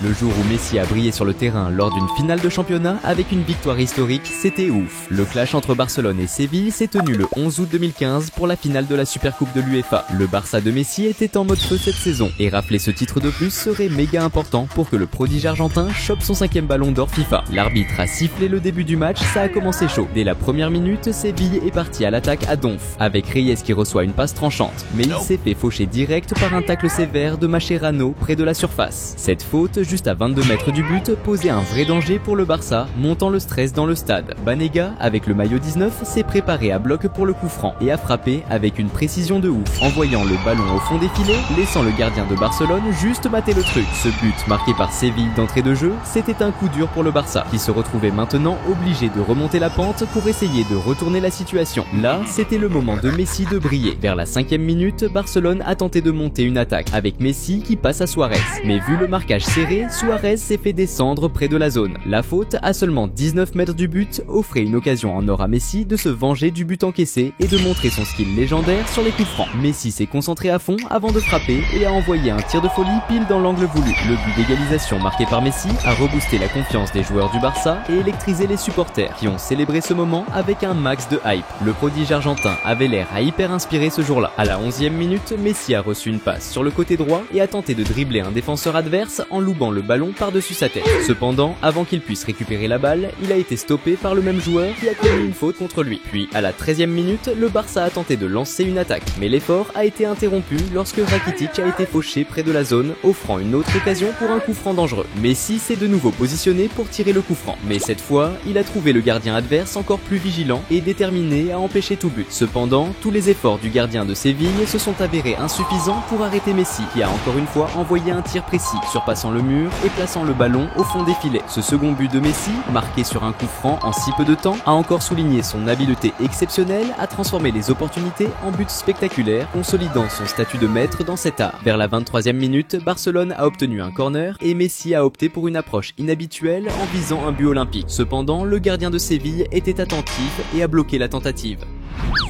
Le jour où Messi a brillé sur le terrain lors d'une finale de championnat avec une victoire historique, c'était ouf. Le clash entre Barcelone et Séville s'est tenu le 11 août 2015 pour la finale de la Supercoupe de l'UEFA. Le Barça de Messi était en mode feu cette saison et rafler ce titre de plus serait méga important pour que le prodige argentin chope son 5e ballon d'or FIFA. L'arbitre a sifflé le début du match, ça a commencé chaud. Dès la première minute, Séville est parti à l'attaque à donf, avec Reyes qui reçoit une passe tranchante. Mais il s'est fait faucher direct par un tacle sévère de Mascherano près de la surface. Cette faute, juste à 22 mètres du but, posait un vrai danger pour le Barça, montant le stress dans le stade. Banega, avec le maillot 19, s'est préparé à bloc pour le coup franc et a frappé avec une précision de ouf, envoyant le ballon au fond des filets, laissant le gardien de Barcelone juste mater le truc. Ce but, marqué par Séville d'entrée de jeu, c'était un coup dur pour le Barça, qui se retrouvait maintenant obligé de remonter la pente pour essayer de retourner la situation. Là, c'était le moment de Messi de briller. Vers la 5e minute, Barcelone a tenté de monter une attaque, avec Messi qui passe à Suarez. Mais vu le marquage serré, Suarez s'est fait descendre près de la zone. La faute, à seulement 19 mètres du but, offrait une occasion en or à Messi de se venger du but encaissé et de montrer son skill légendaire sur les coups francs. Messi s'est concentré à fond avant de frapper et a envoyé un tir de folie pile dans l'angle voulu. Le but d'égalisation marqué par Messi a reboosté la confiance des joueurs du Barça et électrisé les supporters qui ont célébré ce moment avec un max de hype. Le prodige argentin avait l'air à hyper inspiré ce jour-là. À la 11e minute, Messi a reçu une passe sur le côté droit et a tenté de dribbler un défenseur adverse en loubant le ballon par-dessus sa tête. Cependant, avant qu'il puisse récupérer la balle, il a été stoppé par le même joueur qui a commis une faute contre lui. Puis, à la 13e minute, le Barça a tenté de lancer une attaque, mais l'effort a été interrompu lorsque Rakitic a été fauché près de la zone, offrant une autre occasion pour un coup franc dangereux. Messi s'est de nouveau positionné pour tirer le coup franc, mais cette fois, il a trouvé le gardien adverse encore plus vigilant et déterminé à empêcher tout but. Cependant, tous les efforts du gardien de Séville se sont avérés insuffisants pour arrêter Messi, qui a encore une fois envoyé un tir précis, surpassant le mur et plaçant le ballon au fond des filets. Ce second but de Messi, marqué sur un coup franc en si peu de temps, a encore souligné son habileté exceptionnelle à transformer les opportunités en buts spectaculaires, consolidant son statut de maître dans cet art. Vers la 23e minute, Barcelone a obtenu un corner et Messi a opté pour une approche inhabituelle en visant un but olympique. Cependant, le gardien de Séville était attentif et a bloqué la tentative.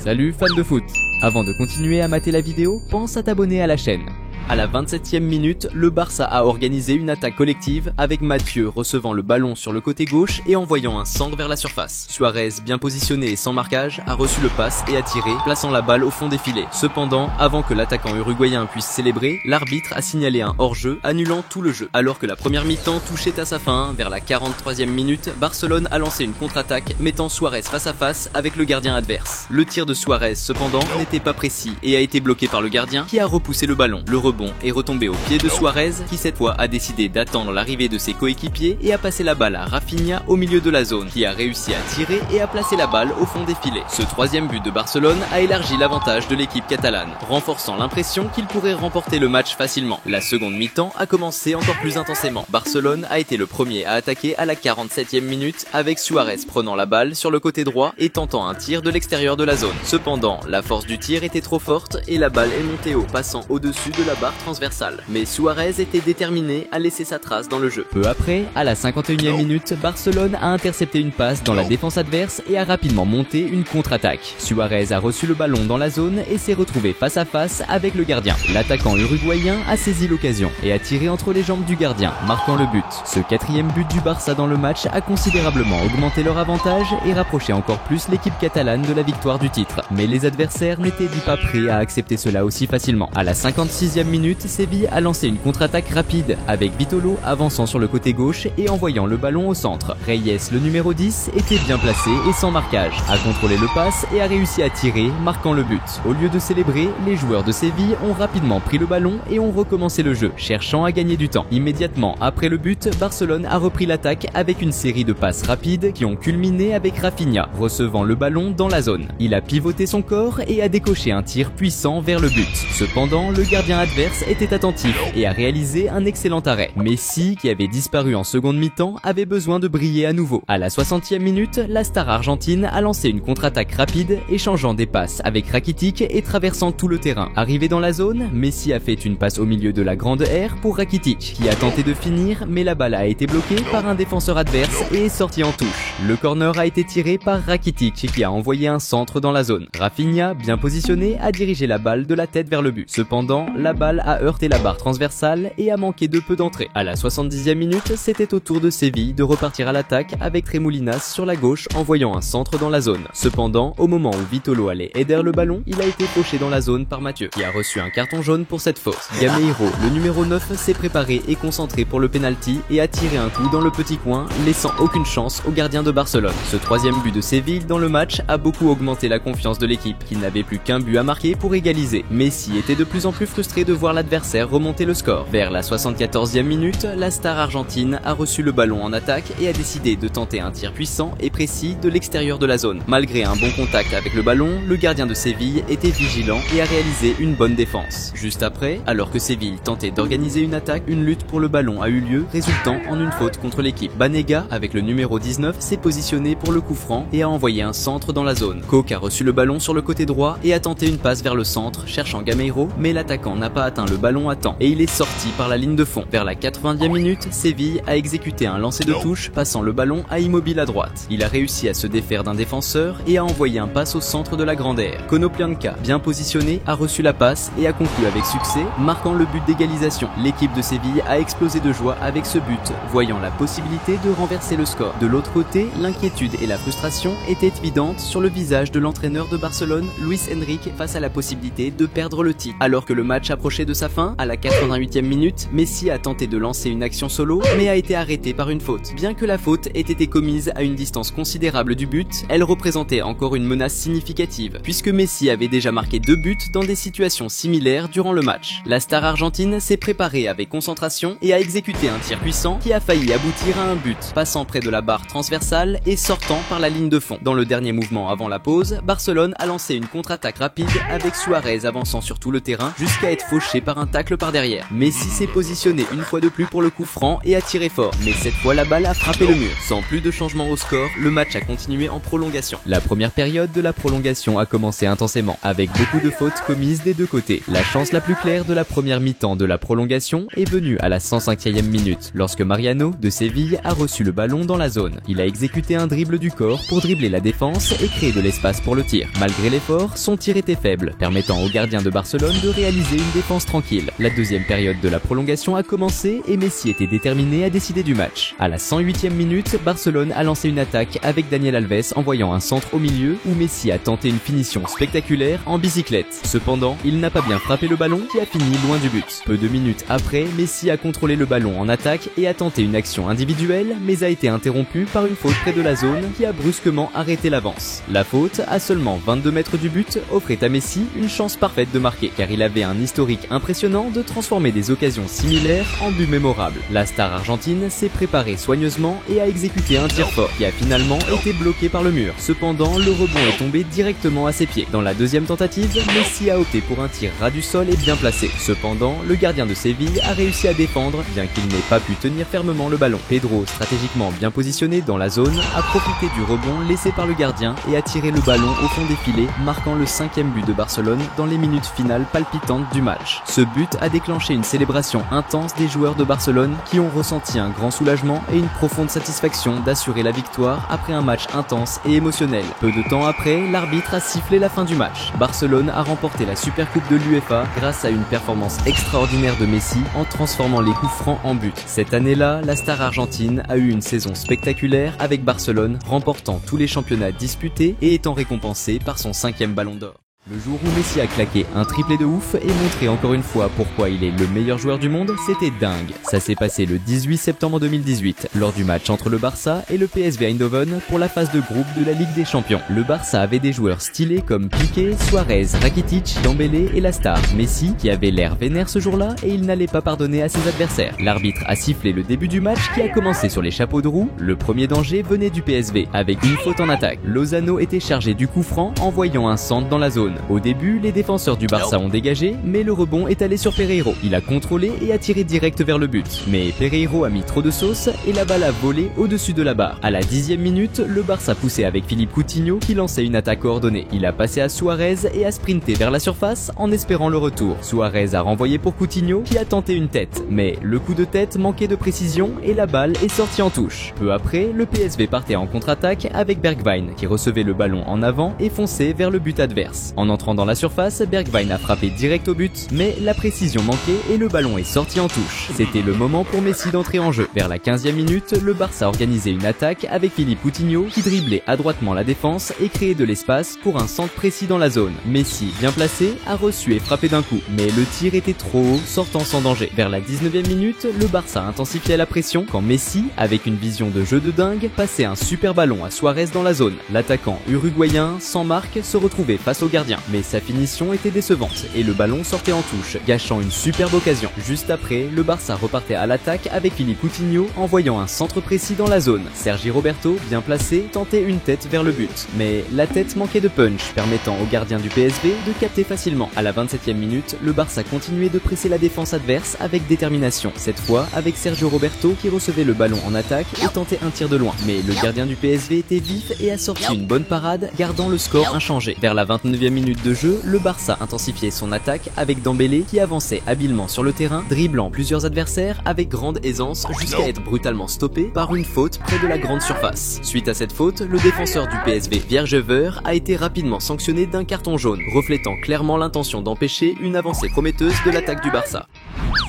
Salut fans de foot! Avant de continuer à mater la vidéo, pense à t'abonner à la chaîne. À la 27e minute, le Barça a organisé une attaque collective avec Mathieu recevant le ballon sur le côté gauche et envoyant un centre vers la surface. Suarez, bien positionné et sans marquage, a reçu le pass et a tiré, plaçant la balle au fond des filets. Cependant, avant que l'attaquant uruguayen puisse célébrer, l'arbitre a signalé un hors-jeu, annulant tout le jeu. Alors que la première mi-temps touchait à sa fin, vers la 43e minute, Barcelone a lancé une contre-attaque, mettant Suarez face à face avec le gardien adverse. Le tir de Suarez, cependant, n'était pas précis et a été bloqué par le gardien qui a repoussé le ballon. Le rebond est retombé au pied de Suarez qui cette fois a décidé d'attendre l'arrivée de ses coéquipiers et a passé la balle à Rafinha au milieu de la zone qui a réussi à tirer et à placer la balle au fond des filets. Ce troisième but de Barcelone a élargi l'avantage de l'équipe catalane, renforçant l'impression qu'il pourrait remporter le match facilement. La seconde mi-temps a commencé encore plus intensément. Barcelone a été le premier à attaquer à la 47e minute avec Suarez prenant la balle sur le côté droit et tentant un tir de l'extérieur de la zone. Cependant, la force du tir était trop forte et la balle est montée haut, passant au-dessus de la barre transversale. Mais Suarez était déterminé à laisser sa trace dans le jeu. Peu après, à la 51e minute, Barcelone a intercepté une passe dans la défense adverse et a rapidement monté une contre-attaque. Suarez a reçu le ballon dans la zone et s'est retrouvé face à face avec le gardien. L'attaquant uruguayen a saisi l'occasion et a tiré entre les jambes du gardien, marquant le but. Ce 4e but du Barça dans le match a considérablement augmenté leur avantage et rapproché encore plus l'équipe catalane de la victoire du titre. Mais les adversaires n'étaient pas prêts à accepter cela aussi facilement. À la 56e minute, Séville a lancé une contre-attaque rapide avec Vitolo avançant sur le côté gauche et envoyant le ballon au centre. Reyes, le numéro 10, était bien placé et sans marquage, a contrôlé le pass et a réussi à tirer, marquant le but. Au lieu de célébrer, les joueurs de Séville ont rapidement pris le ballon et ont recommencé le jeu, cherchant à gagner du temps. Immédiatement après le but, Barcelone a repris l'attaque avec une série de passes rapides qui ont culminé avec Rafinha, recevant le ballon dans la zone. Il a pivoté son corps et a décoché un tir puissant vers le but. Cependant, le gardien adverse était attentif et a réalisé un excellent arrêt. Messi, qui avait disparu en seconde mi-temps, avait besoin de briller à nouveau. À la 60e minute, la star argentine a lancé une contre-attaque rapide, échangeant des passes avec Rakitic et traversant tout le terrain. Arrivé dans la zone, Messi a fait une passe au milieu de la grande aire pour Rakitic, qui a tenté de finir, mais la balle a été bloquée par un défenseur adverse et est sortie en touche. Le corner a été tiré par Rakitic, qui a envoyé un centre dans la zone. Rafinha, bien positionné, a dirigé la balle de la tête vers le but. Cependant, la balle balle a heurté la barre transversale et a manqué de peu d'entrée. À la 70e minute, c'était au tour de Séville de repartir à l'attaque avec Tremoulinas sur la gauche envoyant un centre dans la zone. Cependant, au moment où Vitolo allait aider le ballon, il a été fauché dans la zone par Mathieu, qui a reçu un carton jaune pour cette faute. Gameiro, le numéro 9, s'est préparé et concentré pour le penalty et a tiré un coup dans le petit coin, laissant aucune chance au gardien de Barcelone. Ce troisième but de Séville dans le match a beaucoup augmenté la confiance de l'équipe, qui n'avait plus qu'un but à marquer pour égaliser. Messi était de plus en plus frustré de voir l'adversaire remonter le score. Vers la 74e minute, la star argentine a reçu le ballon en attaque et a décidé de tenter un tir puissant et précis de l'extérieur de la zone. Malgré un bon contact avec le ballon, le gardien de Séville était vigilant et a réalisé une bonne défense. Juste après, alors que Séville tentait d'organiser une attaque, une lutte pour le ballon a eu lieu, résultant en une faute contre l'équipe. Banega, avec le numéro 19, s'est positionné pour le coup franc et a envoyé un centre dans la zone. Koch a reçu le ballon sur le côté droit et a tenté une passe vers le centre, cherchant Gameiro, mais l'attaquant n'a pas atteint le ballon à temps et il est sorti par la ligne de fond. Vers la 80e minute, Séville a exécuté un lancer de touche, passant le ballon à Immobile à droite. Il a réussi à se défaire d'un défenseur et a envoyé un passe au centre de la grande aire. Konoplyanka, bien positionné, a reçu la passe et a conclu avec succès, marquant le but d'égalisation. L'équipe de Séville a explosé de joie avec ce but, voyant la possibilité de renverser le score. De l'autre côté, l'inquiétude et la frustration étaient évidentes sur le visage de l'entraîneur de Barcelone, Luis Enrique, face à la possibilité de perdre le titre. Alors que le match approchait de sa fin, à la 88e minute, Messi a tenté de lancer une action solo, mais a été arrêté par une faute. Bien que la faute ait été commise à une distance considérable du but, elle représentait encore une menace significative, puisque Messi avait déjà marqué 2 buts dans des situations similaires durant le match. La star argentine s'est préparée avec concentration et a exécuté un tir puissant qui a failli aboutir à un but, passant près de la barre transversale et sortant par la ligne de fond. Dans le dernier mouvement avant la pause, Barcelone a lancé une contre-attaque rapide avec Suarez avançant sur tout le terrain jusqu'à être fauché par un tacle par derrière. Messi s'est positionné une fois de plus pour le coup franc et a tiré fort, mais cette fois la balle a frappé le mur. Sans plus de changement au score, le match a continué en prolongation. La première période de la prolongation a commencé intensément, avec beaucoup de fautes commises des deux côtés. La chance la plus claire de la première mi-temps de la prolongation est venue à la 105e minute, lorsque Mariano, de Séville, a reçu le ballon dans la zone. Il a exécuté un dribble du corps pour dribbler la défense et créer de l'espace pour le tir. Malgré l'effort, son tir était faible, permettant au gardien de Barcelone de réaliser une défense tranquille. La deuxième période de la prolongation a commencé et Messi était déterminé à décider du match. À la 108e minute, Barcelone a lancé une attaque avec Daniel Alves envoyant un centre au milieu où Messi a tenté une finition spectaculaire en bicyclette. Cependant, il n'a pas bien frappé le ballon qui a fini loin du but. Peu de minutes après, Messi a contrôlé le ballon en attaque et a tenté une action individuelle mais a été interrompu par une faute près de la zone qui a brusquement arrêté l'avance. La faute, à seulement 22 mètres du but, offrait à Messi une chance parfaite de marquer car il avait un historique impressionnant de transformer des occasions similaires en buts mémorables. La star argentine s'est préparée soigneusement et a exécuté un tir fort qui a finalement été bloqué par le mur. Cependant, le rebond est tombé directement à ses pieds. Dans la deuxième tentative, Messi a opté pour un tir ras du sol et bien placé. Cependant, le gardien de Séville a réussi à défendre bien qu'il n'ait pas pu tenir fermement le ballon. Pedro, stratégiquement bien positionné dans la zone, a profité du rebond laissé par le gardien et a tiré le ballon au fond des filets, marquant le 5e but de Barcelone dans les minutes finales palpitantes du match. Ce but a déclenché une célébration intense des joueurs de Barcelone qui ont ressenti un grand soulagement et une profonde satisfaction d'assurer la victoire après un match intense et émotionnel. Peu de temps après, l'arbitre a sifflé la fin du match. Barcelone a remporté la Supercoupe de l'UEFA grâce à une performance extraordinaire de Messi en transformant les coups francs en buts. Cette année-là, la star argentine a eu une saison spectaculaire avec Barcelone, remportant tous les championnats disputés et étant récompensé par son 5e ballon d'or. Le jour où Messi a claqué un triplé de ouf et montré encore une fois pourquoi il est le meilleur joueur du monde, c'était dingue. Ça s'est passé le 18 septembre 2018, lors du match entre le Barça et le PSV Eindhoven pour la phase de groupe de la Ligue des Champions. Le Barça avait des joueurs stylés comme Piqué, Suarez, Rakitic, Dembélé et la star Messi qui avait l'air vénère ce jour-là et il n'allait pas pardonner à ses adversaires. L'arbitre a sifflé le début du match qui a commencé sur les chapeaux de roue. Le premier danger venait du PSV avec une faute en attaque. Lozano était chargé du coup franc envoyant un centre dans la zone. Au début, les défenseurs du Barça ont dégagé, mais le rebond est allé sur Pereiro. Il a contrôlé et a tiré direct vers le but. Mais Pereiro a mis trop de sauce et la balle a volé au-dessus de la barre. À la 10e minute, le Barça poussait avec Philippe Coutinho qui lançait une attaque coordonnée. Il a passé à Suarez et a sprinté vers la surface en espérant le retour. Suarez a renvoyé pour Coutinho qui a tenté une tête. Mais le coup de tête manquait de précision et la balle est sortie en touche. Peu après, le PSV partait en contre-attaque avec Bergwijn qui recevait le ballon en avant et fonçait vers le but adverse. En En entrant dans la surface, Bergwijn a frappé direct au but, mais la précision manquait et le ballon est sorti en touche. C'était le moment pour Messi d'entrer en jeu. Vers la 15e minute, le Barça organisait une attaque avec Philippe Coutinho qui driblait adroitement la défense et créait de l'espace pour un centre précis dans la zone. Messi, bien placé, a reçu et frappé d'un coup, mais le tir était trop haut, sortant sans danger. Vers la 19e minute, le Barça intensifiait la pression quand Messi, avec une vision de jeu de dingue, passait un super ballon à Suarez dans la zone. L'attaquant uruguayen, sans marque, se retrouvait face au gardien, mais sa finition était décevante et le ballon sortait en touche, gâchant une superbe occasion. Juste après, le Barça repartait à l'attaque avec Philippe Coutinho envoyant un centre précis dans la zone. Sergi Roberto, bien placé, tentait une tête vers le but, mais la tête manquait de punch, permettant au gardien du PSV de capter facilement. À la 27e minute, le Barça continuait de presser la défense adverse avec détermination, cette fois avec Sergio Roberto qui recevait le ballon en attaque et tentait un tir de loin. Mais le gardien du PSV était vif et a sorti une bonne parade, gardant le score inchangé. Vers la 29e minute de jeu, le Barça intensifiait son attaque avec Dembélé qui avançait habilement sur le terrain, dribblant plusieurs adversaires avec grande aisance jusqu'à être brutalement stoppé par une faute près de la grande surface. Suite à cette faute, le défenseur du PSV, Viergever, a été rapidement sanctionné d'un carton jaune, reflétant clairement l'intention d'empêcher une avancée prometteuse de l'attaque du Barça.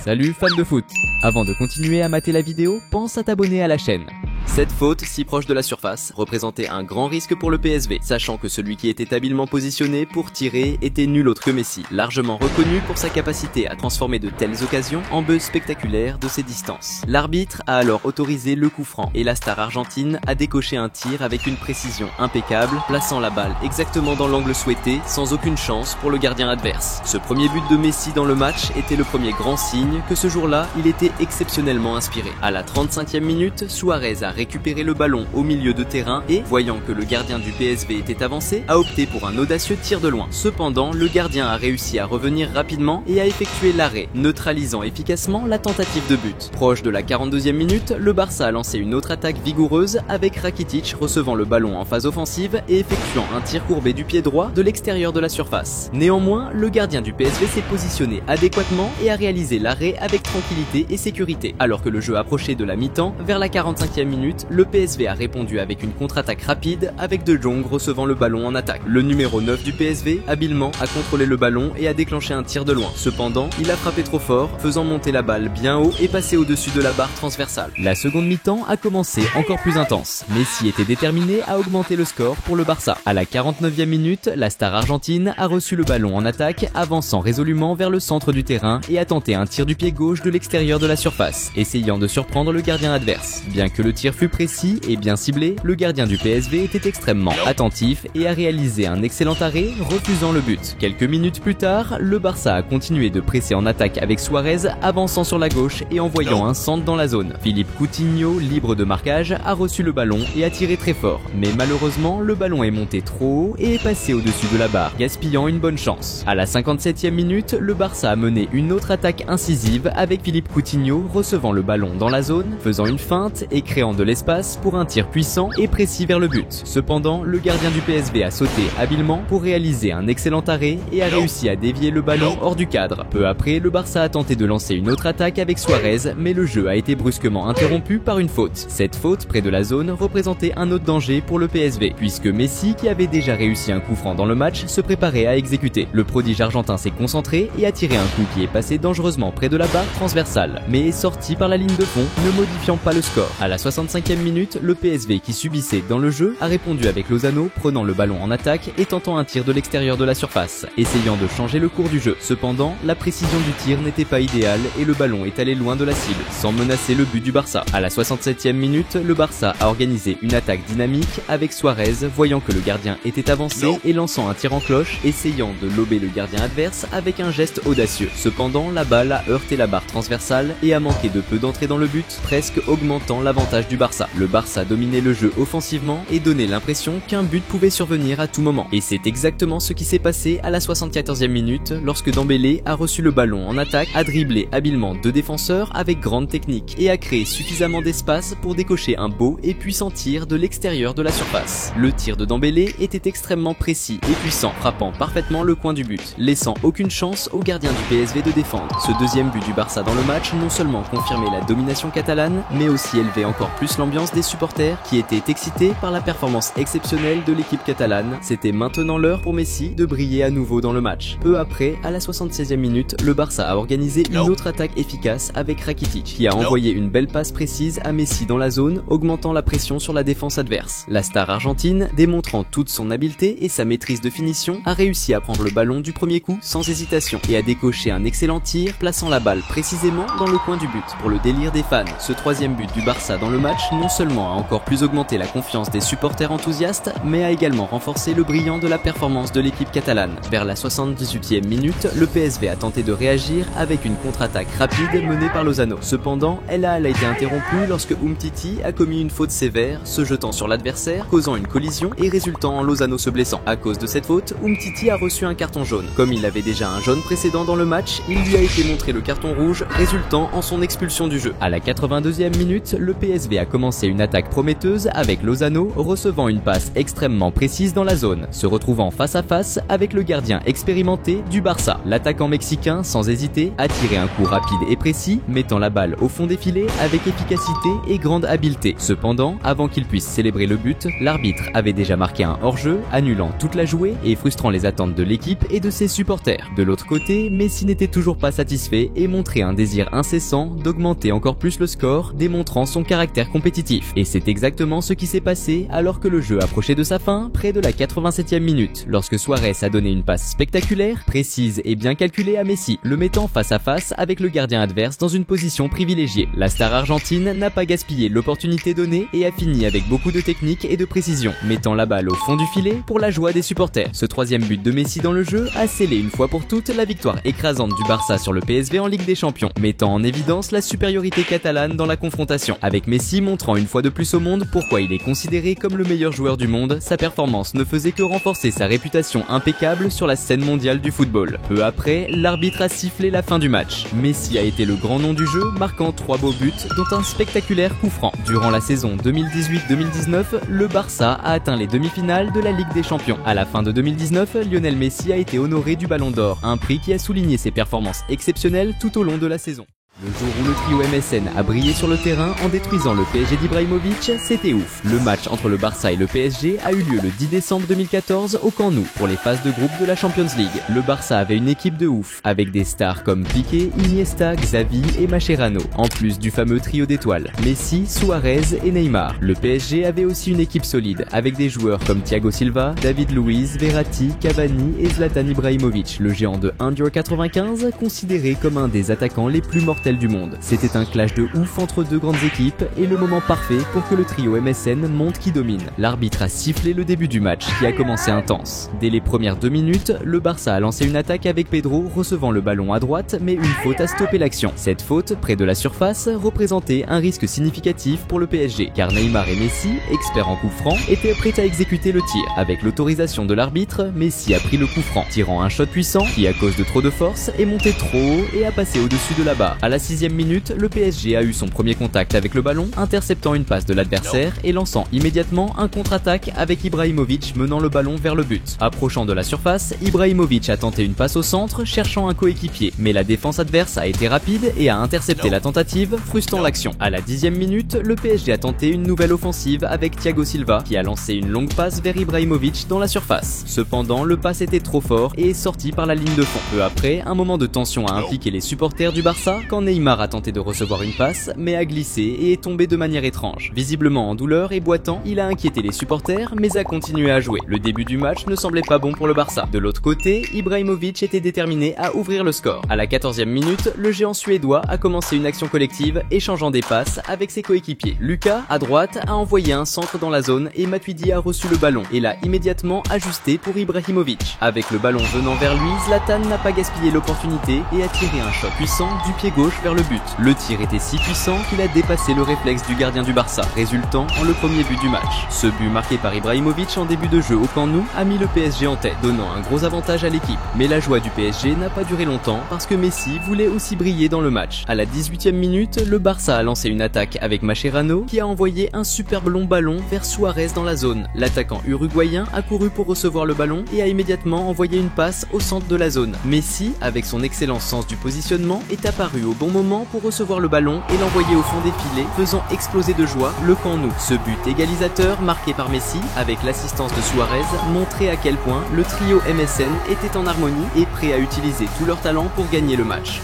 Salut fans de foot! Avant de continuer à mater la vidéo, pense à t'abonner à la chaîne. Cette faute, si proche de la surface, représentait un grand risque pour le PSV, sachant que celui qui était habilement positionné pour tirer était nul autre que Messi, largement reconnu pour sa capacité à transformer de telles occasions en buzz spectaculaires de ses distances. L'arbitre a alors autorisé le coup franc et la star argentine a décoché un tir avec une précision impeccable, plaçant la balle exactement dans l'angle souhaité, sans aucune chance pour le gardien adverse. Ce premier but de Messi dans le match était le premier grand signe que ce jour-là, il était exceptionnellement inspiré. À la 35e minute, Suarez a récupéré le ballon au milieu de terrain et, voyant que le gardien du PSV était avancé, a opté pour un audacieux tir de loin. Cependant, le gardien a réussi à revenir rapidement et à effectuer l'arrêt, neutralisant efficacement la tentative de but. Proche de la 42e minute, le Barça a lancé une autre attaque vigoureuse avec Rakitic recevant le ballon en phase offensive et effectuant un tir courbé du pied droit de l'extérieur de la surface. Néanmoins, le gardien du PSV s'est positionné adéquatement et a réalisé l'arrêt avec tranquillité et sécurité. Alors que le jeu approchait de la mi-temps, vers la 45e minute, le PSV a répondu avec une contre-attaque rapide avec De Jong recevant le ballon en attaque. Le numéro 9 du PSV, habilement, a contrôlé le ballon et a déclenché un tir de loin. Cependant, il a frappé trop fort, faisant monter la balle bien haut et passer au-dessus de la barre transversale. La seconde mi-temps a commencé encore plus intense. Messi était déterminé à augmenter le score pour le Barça. À la 49e minute, la star argentine a reçu le ballon en attaque, avançant résolument vers le centre du terrain et a tenté un tir du pied gauche de l'extérieur de la surface, essayant de surprendre le gardien adverse. Bien que le tir fut précis et bien ciblé, le gardien du PSV était extrêmement attentif et a réalisé un excellent arrêt, refusant le but. Quelques minutes plus tard, le Barça a continué de presser en attaque avec Suarez, avançant sur la gauche et envoyant un centre dans la zone. Philippe Coutinho, libre de marquage, a reçu le ballon et a tiré très fort, mais malheureusement, le ballon est monté trop haut et est passé au-dessus de la barre, gaspillant une bonne chance. À la 57e minute, le Barça a mené une autre attaque incisive avec Philippe Coutinho recevant le ballon dans la zone, faisant une feinte et créant de l'espace pour un tir puissant et précis vers le but. Cependant, le gardien du PSV a sauté habilement pour réaliser un excellent arrêt et a réussi à dévier le ballon hors du cadre. Peu après, le Barça a tenté de lancer une autre attaque avec Suarez, mais le jeu a été brusquement interrompu par une faute. Cette faute, près de la zone, représentait un autre danger pour le PSV, puisque Messi, qui avait déjà réussi un coup franc dans le match, se préparait à exécuter. Le prodige argentin s'est concentré et a tiré un coup qui est passé dangereusement près de la barre transversale, mais est sorti par la ligne de fond, ne modifiant pas le score. À la 65e minute, le PSV qui subissait dans le jeu a répondu avec Lozano, prenant le ballon en attaque et tentant un tir de l'extérieur de la surface, essayant de changer le cours du jeu. Cependant, la précision du tir n'était pas idéale et le ballon est allé loin de la cible, sans menacer le but du Barça. À la 67e minute, le Barça a organisé une attaque dynamique avec Suarez, voyant que le gardien était avancé et lançant un tir en cloche, essayant de lober le gardien adverse avec un geste audacieux. Cependant, la balle a heurté la barre transversale et a manqué de peu d'entrer dans le but, presque augmentant l'avantage du Barça. Le Barça dominait le jeu offensivement et donnait l'impression qu'un but pouvait survenir à tout moment. Et c'est exactement ce qui s'est passé à la 74e minute lorsque Dembélé a reçu le ballon en attaque, a dribblé habilement deux défenseurs avec grande technique et a créé suffisamment d'espace pour décocher un beau et puissant tir de l'extérieur de la surface. Le tir de Dembélé était extrêmement précis et puissant, frappant parfaitement le coin du but, laissant aucune chance au gardien du PSV de défendre. Ce deuxième but du Barça dans le match non seulement confirmait la domination catalane, mais aussi élevait encore plus plus l'ambiance des supporters qui étaient excités par la performance exceptionnelle de l'équipe catalane. C'était maintenant l'heure pour Messi de briller à nouveau dans le match. Peu après, à la 76e minute, le Barça a organisé une autre attaque efficace avec Rakitic qui a envoyé une belle passe précise à Messi dans la zone, augmentant la pression sur la défense adverse. La star argentine, démontrant toute son habileté et sa maîtrise de finition, a réussi à prendre le ballon du premier coup sans hésitation et à décocher un excellent tir, plaçant la balle précisément dans le coin du but. Pour le délire des fans, ce troisième but du Barça dans le match non seulement a encore plus augmenté la confiance des supporters enthousiastes, mais a également renforcé le brillant de la performance de l'équipe catalane. Vers la 78e minute, le PSV a tenté de réagir avec une contre-attaque rapide menée par Lozano. Cependant, elle a été interrompue lorsque Umtiti a commis une faute sévère, se jetant sur l'adversaire, causant une collision et résultant en Lozano se blessant. À cause de cette faute, Umtiti a reçu un carton jaune. Comme il avait déjà un jaune précédent dans le match, il lui a été montré le carton rouge, résultant en son expulsion du jeu. À la 82e minute, le PSV a commencé une attaque prometteuse avec Lozano recevant une passe extrêmement précise dans la zone, se retrouvant face à face avec le gardien expérimenté du Barça. L'attaquant mexicain, sans hésiter, a tiré un coup rapide et précis, mettant la balle au fond des filets avec efficacité et grande habileté. Cependant, avant qu'il puisse célébrer le but, l'arbitre avait déjà marqué un hors-jeu, annulant toute la jouée et frustrant les attentes de l'équipe et de ses supporters. De l'autre côté, Messi n'était toujours pas satisfait et montrait un désir incessant d'augmenter encore plus le score, démontrant son caractère compétitif. Et c'est exactement ce qui s'est passé alors que le jeu approchait de sa fin, près de la 87e minute, lorsque Suarez a donné une passe spectaculaire, précise et bien calculée à Messi, le mettant face à face avec le gardien adverse dans une position privilégiée. La star argentine n'a pas gaspillé l'opportunité donnée et a fini avec beaucoup de technique et de précision, mettant la balle au fond du filet pour la joie des supporters. Ce troisième but de Messi dans le jeu a scellé une fois pour toutes la victoire écrasante du Barça sur le PSV en Ligue des Champions, mettant en évidence la supériorité catalane dans la confrontation. Avec Messi montrant une fois de plus au monde pourquoi il est considéré comme le meilleur joueur du monde, sa performance ne faisait que renforcer sa réputation impeccable sur la scène mondiale du football. Peu après, l'arbitre a sifflé la fin du match. Messi a été le grand nom du jeu, marquant 3 beaux buts, dont un spectaculaire coup franc. Durant la saison 2018-2019, le Barça a atteint les demi-finales de la Ligue des Champions. À la fin de 2019, Lionel Messi a été honoré du Ballon d'Or, un prix qui a souligné ses performances exceptionnelles tout au long de la saison. Le jour où le trio MSN a brillé sur le terrain en détruisant le PSG d'Ibrahimovic, c'était ouf. Le match entre le Barça et le PSG a eu lieu le 10 décembre 2014 au Camp Nou pour les phases de groupe de la Champions League. Le Barça avait une équipe de ouf, avec des stars comme Piqué, Iniesta, Xavi et Mascherano, en plus du fameux trio d'étoiles, Messi, Suarez et Neymar. Le PSG avait aussi une équipe solide, avec des joueurs comme Thiago Silva, David Luiz, Verratti, Cavani et Zlatan Ibrahimovic, le géant de 1,95 m, considéré comme un des attaquants les plus mortels du monde. C'était un clash de ouf entre deux grandes équipes et le moment parfait pour que le trio MSN montre qui domine. L'arbitre a sifflé le début du match qui a commencé intense. Dès les premières 2 minutes, le Barça a lancé une attaque avec Pedro recevant le ballon à droite, mais une faute a stoppé l'action. Cette faute, près de la surface, représentait un risque significatif pour le PSG, car Neymar et Messi, experts en coup franc, étaient prêts à exécuter le tir. Avec l'autorisation de l'arbitre, Messi a pris le coup franc, tirant un shot puissant qui, à cause de trop de force, est monté trop haut et a passé au-dessus de la barre. À la 6e minute, le PSG a eu son premier contact avec le ballon, interceptant une passe de l'adversaire et lançant immédiatement un contre-attaque avec Ibrahimovic menant le ballon vers le but. Approchant de la surface, Ibrahimovic a tenté une passe au centre, cherchant un coéquipier, mais la défense adverse a été rapide et a intercepté la tentative, frustrant l'action. À la 10e minute, le PSG a tenté une nouvelle offensive avec Thiago Silva, qui a lancé une longue passe vers Ibrahimovic dans la surface. Cependant, le passe était trop fort et est sorti par la ligne de fond. Peu après, un moment de tension a impliqué les supporters du Barça quand Neymar a tenté de recevoir une passe, mais a glissé et est tombé de manière étrange. Visiblement en douleur et boitant, il a inquiété les supporters, mais a continué à jouer. Le début du match ne semblait pas bon pour le Barça. De l'autre côté, Ibrahimovic était déterminé à ouvrir le score. À la 14e minute, le géant suédois a commencé une action collective, échangeant des passes avec ses coéquipiers. Lucas, à droite, a envoyé un centre dans la zone et Matuidi a reçu le ballon et l'a immédiatement ajusté pour Ibrahimovic. Avec le ballon venant vers lui, Zlatan n'a pas gaspillé l'opportunité et a tiré un shot puissant du pied gauche vers le but. Le tir était si puissant qu'il a dépassé le réflexe du gardien du Barça, résultant en le premier but du match. Ce but marqué par Ibrahimovic en début de jeu au Camp Nou a mis le PSG en tête, donnant un gros avantage à l'équipe. Mais la joie du PSG n'a pas duré longtemps parce que Messi voulait aussi briller dans le match. À la 18e minute, le Barça a lancé une attaque avec Mascherano qui a envoyé un superbe long ballon vers Suarez dans la zone. L'attaquant uruguayen a couru pour recevoir le ballon et a immédiatement envoyé une passe au centre de la zone. Messi, avec son excellent sens du positionnement, est apparu au bon bon moment pour recevoir le ballon et l'envoyer au fond des filets, faisant exploser de joie le camp nou. Ce but égalisateur marqué par Messi, avec l'assistance de Suarez, montrait à quel point le trio MSN était en harmonie et prêt à utiliser tout leur talent pour gagner le match.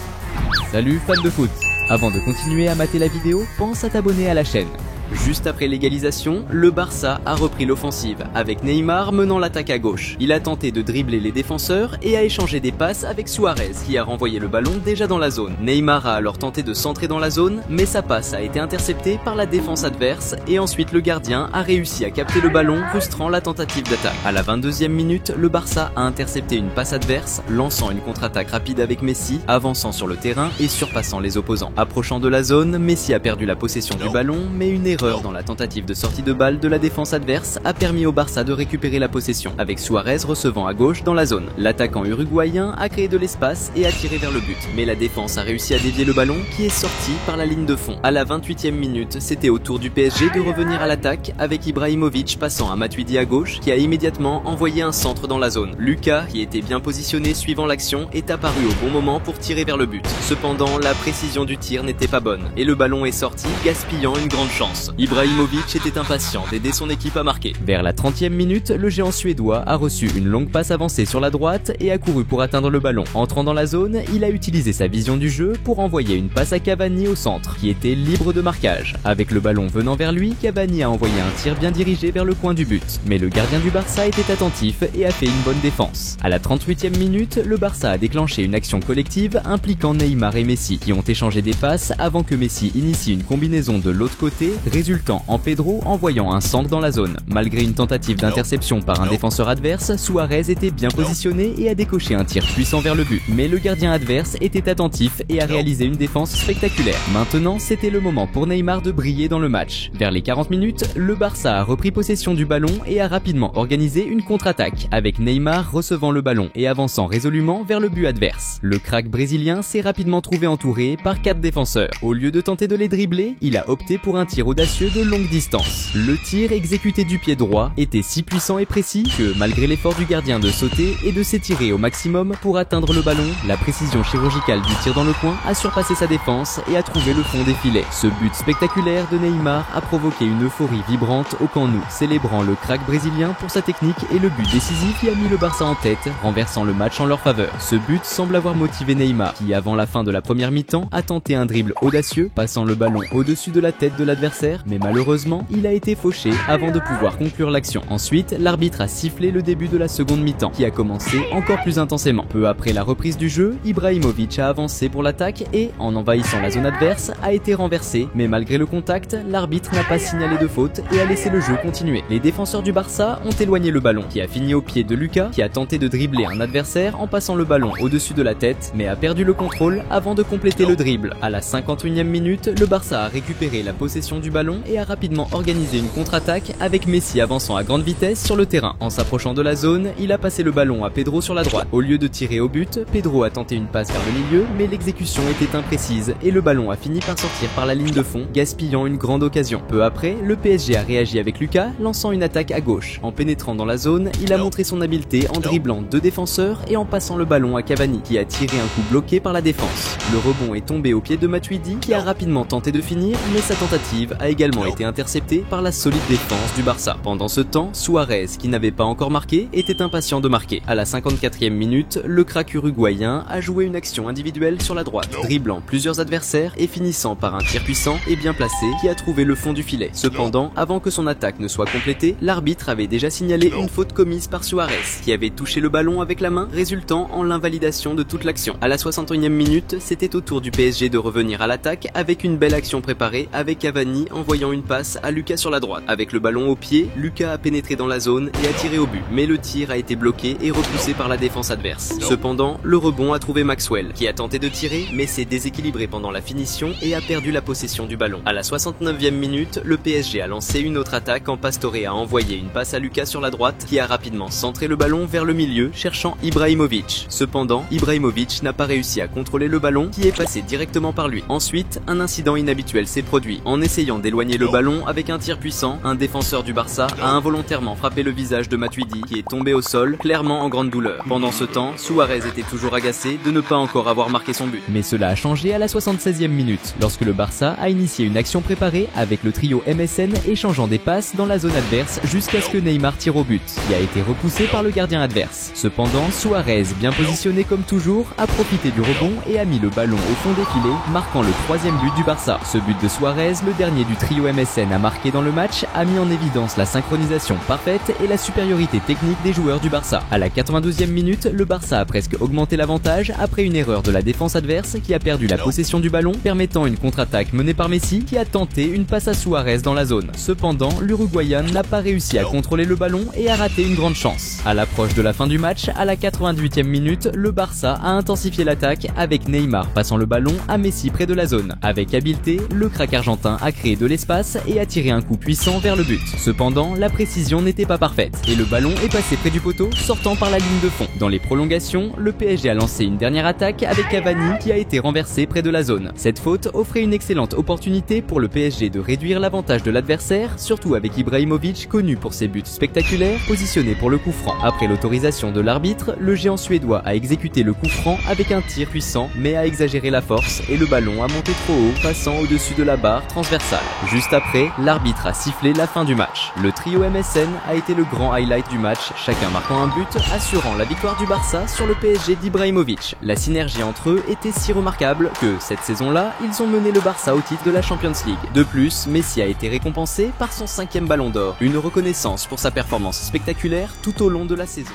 Salut fans de foot! Avant de continuer à mater la vidéo, pense à t'abonner à la chaîne. Juste après l'égalisation, le Barça a repris l'offensive, avec Neymar menant l'attaque à gauche. Il a tenté de dribbler les défenseurs et a échangé des passes avec Suarez, qui a renvoyé le ballon déjà dans la zone. Neymar a alors tenté de centrer dans la zone, mais sa passe a été interceptée par la défense adverse, et ensuite le gardien a réussi à capter le ballon, frustrant la tentative d'attaque. À la 22e minute, le Barça a intercepté une passe adverse, lançant une contre-attaque rapide avec Messi, avançant sur le terrain et surpassant les opposants. Approchant de la zone, Messi a perdu la possession du ballon, mais une erreur dans la tentative de sortie de balle de la défense adverse a permis au Barça de récupérer la possession, avec Suarez recevant à gauche dans la zone. L'attaquant uruguayen a créé de l'espace et a tiré vers le but, mais la défense a réussi à dévier le ballon qui est sorti par la ligne de fond. À la 28e minute, c'était au tour du PSG de revenir à l'attaque, avec Ibrahimovic passant à Matuidi à gauche, qui a immédiatement envoyé un centre dans la zone. Lucas, qui était bien positionné suivant l'action, est apparu au bon moment pour tirer vers le but. Cependant, la précision du tir n'était pas bonne, et le ballon est sorti, gaspillant une grande chance. Ibrahimovic était impatient d'aider son équipe à marquer. Vers la 30e minute, le géant suédois a reçu une longue passe avancée sur la droite et a couru pour atteindre le ballon. Entrant dans la zone, il a utilisé sa vision du jeu pour envoyer une passe à Cavani au centre, qui était libre de marquage. Avec le ballon venant vers lui, Cavani a envoyé un tir bien dirigé vers le coin du but. Mais le gardien du Barça était attentif et a fait une bonne défense. À la 38e minute, le Barça a déclenché une action collective impliquant Neymar et Messi, qui ont échangé des passes avant que Messi initie une combinaison de l'autre côté, résultant en Pedro envoyant un centre dans la zone. Malgré une tentative d'interception par un défenseur adverse, Suarez était bien positionné et a décoché un tir puissant vers le but. Mais le gardien adverse était attentif et a réalisé une défense spectaculaire. Maintenant, c'était le moment pour Neymar de briller dans le match. Vers les 40 minutes, le Barça a repris possession du ballon et a rapidement organisé une contre-attaque, avec Neymar recevant le ballon et avançant résolument vers le but adverse. Le crack brésilien s'est rapidement trouvé entouré par 4 défenseurs. Au lieu de tenter de les dribbler, il a opté pour un tir audacieux de longue distance. Le tir exécuté du pied droit était si puissant et précis que, malgré l'effort du gardien de sauter et de s'étirer au maximum pour atteindre le ballon, la précision chirurgicale du tir dans le coin a surpassé sa défense et a trouvé le fond des filets. Ce but spectaculaire de Neymar a provoqué une euphorie vibrante au camp nou, célébrant le crack brésilien pour sa technique et le but décisif qui a mis le Barça en tête, renversant le match en leur faveur. Ce but semble avoir motivé Neymar, qui avant la fin de la première mi-temps a tenté un dribble audacieux, passant le ballon au-dessus de la tête de l'adversaire, mais malheureusement, il a été fauché avant de pouvoir conclure l'action. Ensuite, l'arbitre a sifflé le début de la seconde mi-temps, qui a commencé encore plus intensément. Peu après la reprise du jeu, Ibrahimovic a avancé pour l'attaque et, en envahissant la zone adverse, a été renversé, mais malgré le contact, l'arbitre n'a pas signalé de faute et a laissé le jeu continuer. Les défenseurs du Barça ont éloigné le ballon, qui a fini au pied de Lucas, qui a tenté de dribbler un adversaire en passant le ballon au-dessus de la tête, mais a perdu le contrôle avant de compléter le dribble. À la 51e minute, le Barça a récupéré la possession du ballon et a rapidement organisé une contre-attaque avec Messi avançant à grande vitesse sur le terrain. En s'approchant de la zone, il a passé le ballon à Pedro sur la droite. Au lieu de tirer au but, Pedro a tenté une passe vers le milieu, mais l'exécution était imprécise et le ballon a fini par sortir par la ligne de fond, gaspillant une grande occasion. Peu après, le PSG a réagi avec Lucas, lançant une attaque à gauche. En pénétrant dans la zone, il a montré son habileté en dribblant 2 défenseurs et en passant le ballon à Cavani, qui a tiré un coup bloqué par la défense. Le rebond est tombé au pied de Matuidi, qui a rapidement tenté de finir, mais sa tentative a également été interceptée par la solide défense du Barça. Pendant ce temps, Suarez, qui n'avait pas encore marqué, était impatient de marquer. À la 54e minute, le crack uruguayen a joué une action individuelle sur la droite, dribblant plusieurs adversaires et finissant par un tir puissant et bien placé qui a trouvé le fond du filet. Cependant, avant que son attaque ne soit complétée, l'arbitre avait déjà signalé une faute commise par Suarez, qui avait touché le ballon avec la main, résultant en l'invalidation de toute l'action. À la 61e minute, c'était au tour du PSG de revenir à l'attaque avec une belle action préparée, avec Cavani envoyant une passe à Lucas sur la droite. Avec le ballon au pied, Lucas a pénétré dans la zone et a tiré au but, mais le tir a été bloqué et repoussé par la défense adverse. Cependant, le rebond a trouvé Maxwell, qui a tenté de tirer, mais s'est déséquilibré pendant la finition et a perdu la possession du ballon. À la 69e minute, le PSG a lancé une autre attaque quand Pastore a envoyé une passe à Lucas sur la droite, qui a rapidement centré le ballon vers le milieu, cherchant Ibrahimovic. Cependant, Ibrahimovic n'a pas réussi à contrôler le ballon, qui est passé directement par lui. Ensuite, un incident inhabituel s'est produit. En essayant d'éloigner éloigner le ballon avec un tir puissant, un défenseur du Barça a involontairement frappé le visage de Matuidi qui est tombé au sol, clairement en grande douleur. Pendant ce temps, Suarez était toujours agacé de ne pas encore avoir marqué son but. Mais cela a changé à la 76e minute, lorsque le Barça a initié une action préparée avec le trio MSN échangeant des passes dans la zone adverse jusqu'à ce que Neymar tire au but, qui a été repoussé par le gardien adverse. Cependant, Suarez, bien positionné comme toujours, a profité du rebond et a mis le ballon au fond des filets, marquant le 3e but du Barça. Ce but de Suarez, le dernier du trio MSN à marquer dans le match, a mis en évidence la synchronisation parfaite et la supériorité technique des joueurs du Barça. À la 92e minute, le Barça a presque augmenté l'avantage après une erreur de la défense adverse qui a perdu la possession du ballon, permettant une contre-attaque menée par Messi qui a tenté une passe à Suarez dans la zone. Cependant, l'Uruguayan n'a pas réussi à contrôler le ballon et a raté une grande chance. À l'approche de la fin du match, à la 88e minute, le Barça a intensifié l'attaque avec Neymar passant le ballon à Messi près de la zone. Avec habileté, le crack argentin a créé de l'espace et a tiré un coup puissant vers le but. Cependant, la précision n'était pas parfaite et le ballon est passé près du poteau, sortant par la ligne de fond. Dans les prolongations, le PSG a lancé une dernière attaque avec Cavani qui a été renversé près de la zone. Cette faute offrait une excellente opportunité pour le PSG de réduire l'avantage de l'adversaire, surtout avec Ibrahimovic connu pour ses buts spectaculaires positionnés pour le coup franc. Après l'autorisation de l'arbitre, le géant suédois a exécuté le coup franc avec un tir puissant mais a exagéré la force et le ballon a monté trop haut, passant au-dessus de la barre transversale. Juste après, l'arbitre a sifflé la fin du match. Le trio MSN a été le grand highlight du match, chacun marquant un but, assurant la victoire du Barça sur le PSG d'Ibrahimovic. La synergie entre eux était si remarquable que, cette saison-là, ils ont mené le Barça au titre de la Champions League. De plus, Messi a été récompensé par son 5e ballon d'or, une reconnaissance pour sa performance spectaculaire tout au long de la saison.